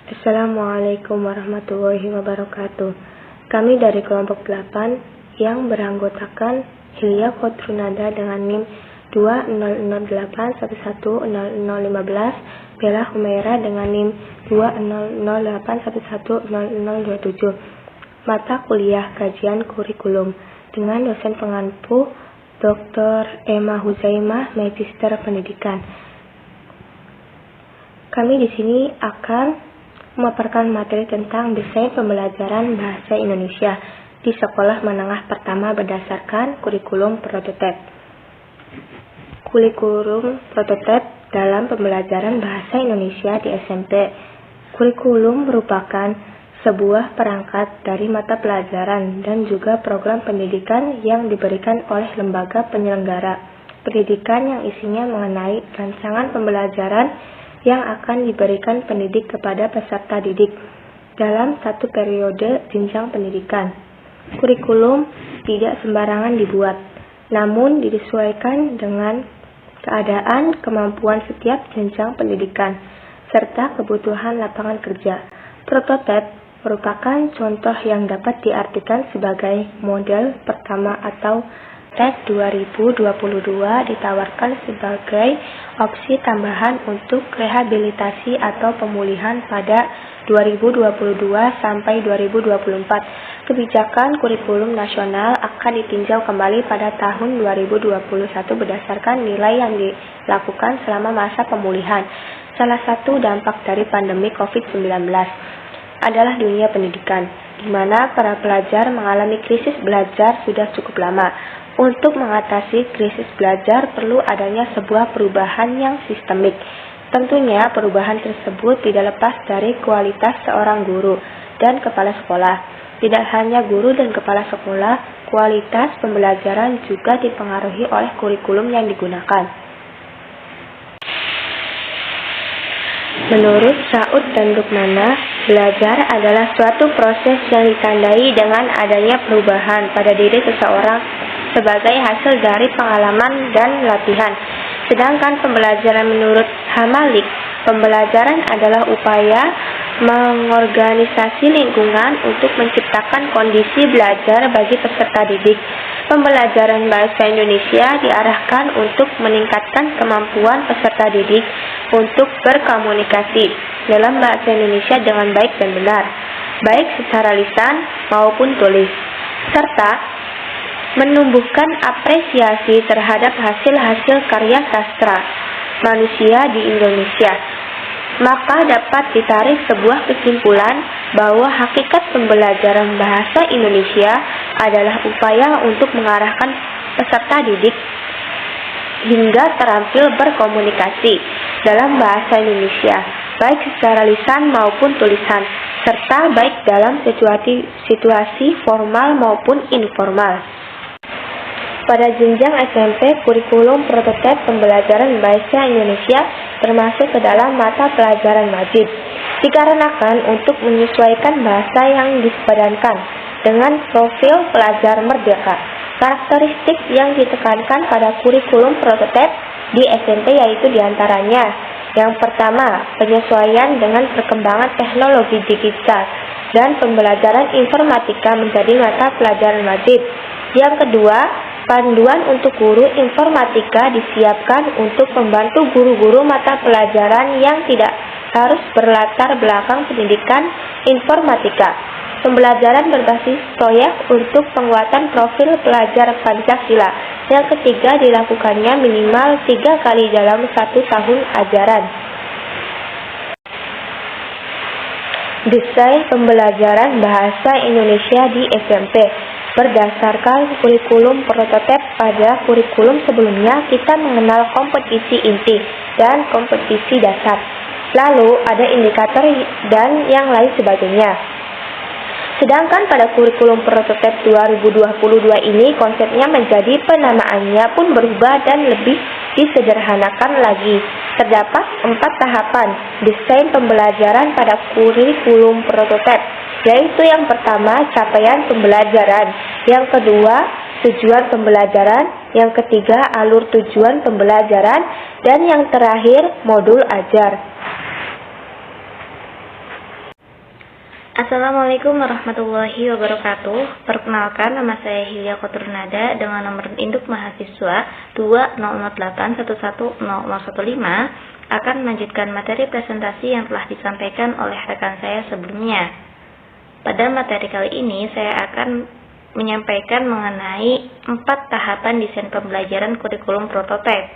Assalamualaikum warahmatullahi wabarakatuh. Kami dari kelompok 8 yang beranggotakan Hilya Kotrunada dengan NIM 20081100015, Bella Humaira dengan NIM 20081100027. Mata kuliah kajian kurikulum dengan dosen pengampu Dr. Emma Huzaimah, Magister Pendidikan. Kami di sini akan memaparkan materi tentang desain pembelajaran bahasa Indonesia di sekolah menengah pertama berdasarkan kurikulum prototipe. Kurikulum prototipe dalam pembelajaran bahasa Indonesia di SMP. Kurikulum merupakan sebuah perangkat dari mata pelajaran dan juga program pendidikan yang diberikan oleh lembaga penyelenggara pendidikan yang isinya mengenai rancangan pembelajaran yang akan diberikan pendidik kepada peserta didik dalam satu periode jenjang pendidikan. Kurikulum tidak sembarangan dibuat, namun disesuaikan dengan keadaan kemampuan setiap jenjang pendidikan, serta kebutuhan lapangan kerja. Prototipe merupakan contoh yang dapat diartikan sebagai model pertama atau TES 2022 ditawarkan sebagai opsi tambahan untuk rehabilitasi atau pemulihan pada 2022 sampai 2024. Kebijakan kurikulum nasional akan ditinjau kembali pada tahun 2021 berdasarkan nilai yang dilakukan selama masa pemulihan. Salah satu dampak dari pandemi COVID-19 adalah dunia pendidikan, di mana para pelajar mengalami krisis belajar sudah cukup lama. Untuk mengatasi krisis belajar perlu adanya sebuah perubahan yang sistemik. Tentunya perubahan tersebut tidak lepas dari kualitas seorang guru dan kepala sekolah. Tidak hanya guru dan kepala sekolah, kualitas pembelajaran juga dipengaruhi oleh kurikulum yang digunakan. Menurut Saud dan Lukmana, belajar adalah suatu proses yang ditandai dengan adanya perubahan pada diri seseorang sebagai hasil dari pengalaman dan latihan. Sedangkan pembelajaran menurut Hamalik, pembelajaran adalah upaya mengorganisasi lingkungan untuk menciptakan kondisi belajar bagi peserta didik. Pembelajaran bahasa Indonesia diarahkan untuk meningkatkan kemampuan peserta didik untuk berkomunikasi dalam bahasa Indonesia dengan baik dan benar, baik secara lisan maupun tulis, serta menumbuhkan apresiasi terhadap hasil-hasil karya sastra manusia di Indonesia. Maka dapat ditarik sebuah kesimpulan bahwa hakikat pembelajaran bahasa Indonesia adalah upaya untuk mengarahkan peserta didik hingga terampil berkomunikasi dalam bahasa Indonesia, baik secara lisan maupun tulisan, serta baik dalam situasi formal maupun informal. Pada jenjang SMP, kurikulum prototipe pembelajaran bahasa Indonesia termasuk ke dalam mata pelajaran wajib, dikarenakan untuk menyesuaikan bahasa yang dipadankan dengan profil pelajar merdeka. Karakteristik yang ditekankan pada kurikulum prototipe di SMP yaitu diantaranya: yang pertama, penyesuaian dengan perkembangan teknologi digital dan pembelajaran informatika menjadi mata pelajaran wajib. Yang kedua, panduan untuk guru informatika disiapkan untuk membantu guru-guru mata pelajaran yang tidak harus berlatar belakang pendidikan informatika. Pembelajaran berbasis proyek untuk penguatan profil pelajar Pancasila. Yang ketiga, dilakukannya minimal 3 kali dalam 1 tahun ajaran. Desain pembelajaran bahasa Indonesia di SMP. Berdasarkan kurikulum prototipe pada kurikulum sebelumnya, kita mengenal kompetisi inti dan kompetisi dasar. Lalu ada indikator dan yang lain sebagainya. Sedangkan pada kurikulum prototipe 2022 ini konsepnya menjadi penamaannya pun berubah dan lebih disederhanakan lagi. Terdapat 4 tahapan desain pembelajaran pada kurikulum prototipe, yaitu yang pertama capaian pembelajaran, yang kedua tujuan pembelajaran, yang ketiga alur tujuan pembelajaran, dan yang terakhir modul ajar. Assalamualaikum warahmatullahi wabarakatuh. Perkenalkan, nama saya Hilya Kotrunada dengan nomor induk mahasiswa 200811015 akan melanjutkan materi presentasi yang telah disampaikan oleh rekan saya sebelumnya. Pada materi kali ini saya akan menyampaikan mengenai 4 tahapan desain pembelajaran kurikulum prototipe.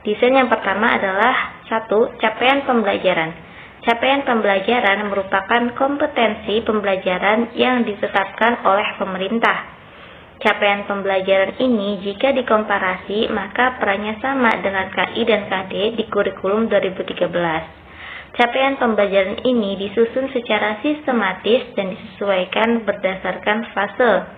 Desain yang pertama adalah 1. Capaian pembelajaran. Capaian pembelajaran merupakan kompetensi pembelajaran yang ditetapkan oleh pemerintah. Capaian pembelajaran ini jika dikomparasi maka perannya sama dengan KI dan KD di kurikulum 2013. Capaian pembelajaran ini disusun secara sistematis dan disesuaikan berdasarkan fase.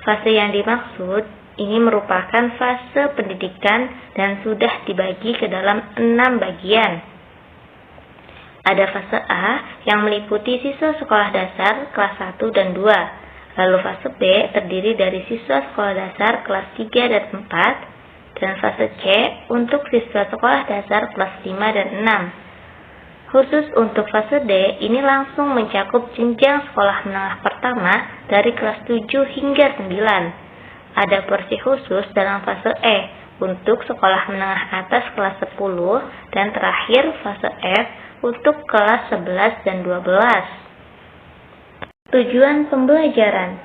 Fase yang dimaksud ini merupakan fase pendidikan dan sudah dibagi ke dalam 6 bagian. Ada fase A yang meliputi siswa sekolah dasar kelas 1 dan 2. Lalu fase B terdiri dari siswa sekolah dasar kelas 3 dan 4. Dan fase C untuk siswa sekolah dasar kelas 5 dan 6. Khusus untuk fase D ini langsung mencakup jenjang sekolah menengah pertama dari kelas 7 hingga 9. Ada porsi khusus dalam fase E untuk sekolah menengah atas kelas 10 dan terakhir fase F untuk kelas 11 dan 12. Tujuan pembelajaran.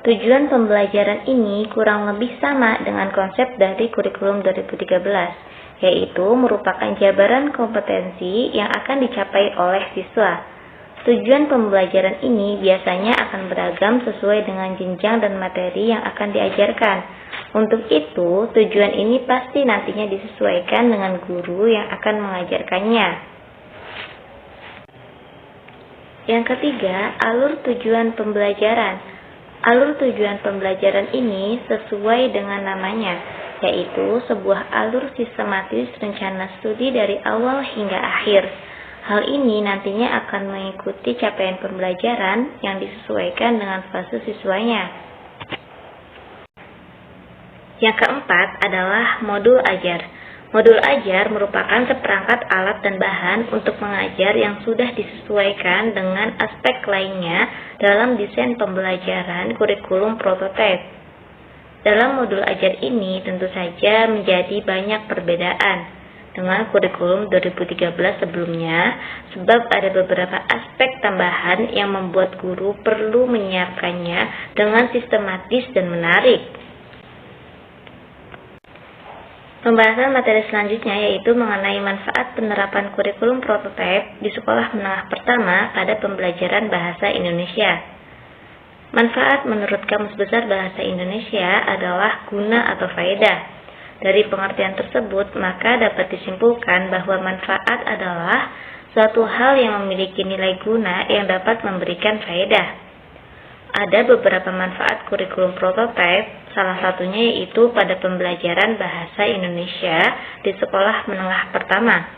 Tujuan pembelajaran ini kurang lebih sama dengan konsep dari kurikulum 2013, yaitu merupakan jabaran kompetensi yang akan dicapai oleh siswa. Tujuan pembelajaran ini biasanya akan beragam sesuai dengan jenjang dan materi yang akan diajarkan. Untuk itu, tujuan ini pasti nantinya disesuaikan dengan guru yang akan mengajarkannya. Yang ketiga, alur tujuan pembelajaran. Alur tujuan pembelajaran ini sesuai dengan namanya, yaitu sebuah alur sistematis rencana studi dari awal hingga akhir. Hal ini nantinya akan mengikuti capaian pembelajaran yang disesuaikan dengan fase siswanya. Yang keempat adalah modul ajar. Modul ajar merupakan seperangkat alat dan bahan untuk mengajar yang sudah disesuaikan dengan aspek lainnya dalam desain pembelajaran kurikulum prototipe. Dalam modul ajar ini tentu saja menjadi banyak perbedaan dengan kurikulum 2013 sebelumnya, sebab ada beberapa aspek tambahan yang membuat guru perlu menyiapkannya dengan sistematis dan menarik. Pembahasan materi selanjutnya yaitu mengenai manfaat penerapan kurikulum prototipe di sekolah menengah pertama pada pembelajaran bahasa Indonesia. Manfaat menurut Kamus Besar Bahasa Indonesia adalah guna atau faedah. Dari pengertian tersebut, maka dapat disimpulkan bahwa manfaat adalah suatu hal yang memiliki nilai guna yang dapat memberikan faedah. Ada beberapa manfaat kurikulum prototipe, salah satunya yaitu pada pembelajaran bahasa Indonesia di sekolah menengah pertama.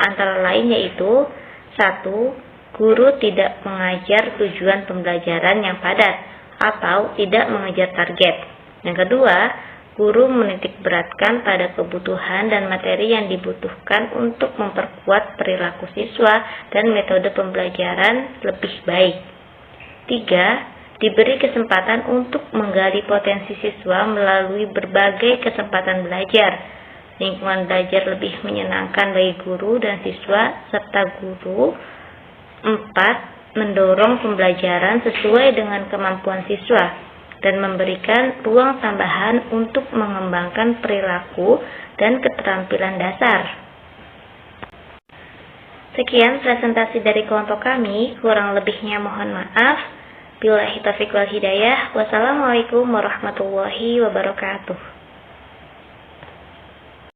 Antara lain yaitu 1. Guru tidak mengajar tujuan pembelajaran yang padat atau tidak mengejar target. Yang kedua, guru menitikberatkan pada kebutuhan dan materi yang dibutuhkan untuk memperkuat perilaku siswa dan metode pembelajaran lebih baik. 3. Diberi kesempatan untuk menggali potensi siswa melalui berbagai kesempatan belajar. Lingkungan belajar lebih menyenangkan bagi guru dan siswa serta guru. 4. Mendorong pembelajaran sesuai dengan kemampuan siswa dan memberikan ruang tambahan untuk mengembangkan perilaku dan keterampilan dasar. Sekian presentasi dari kelompok kami, kurang lebihnya mohon maaf. Billahi taufiq wal hidayah. Wassalamualaikum warahmatullahi wabarakatuh.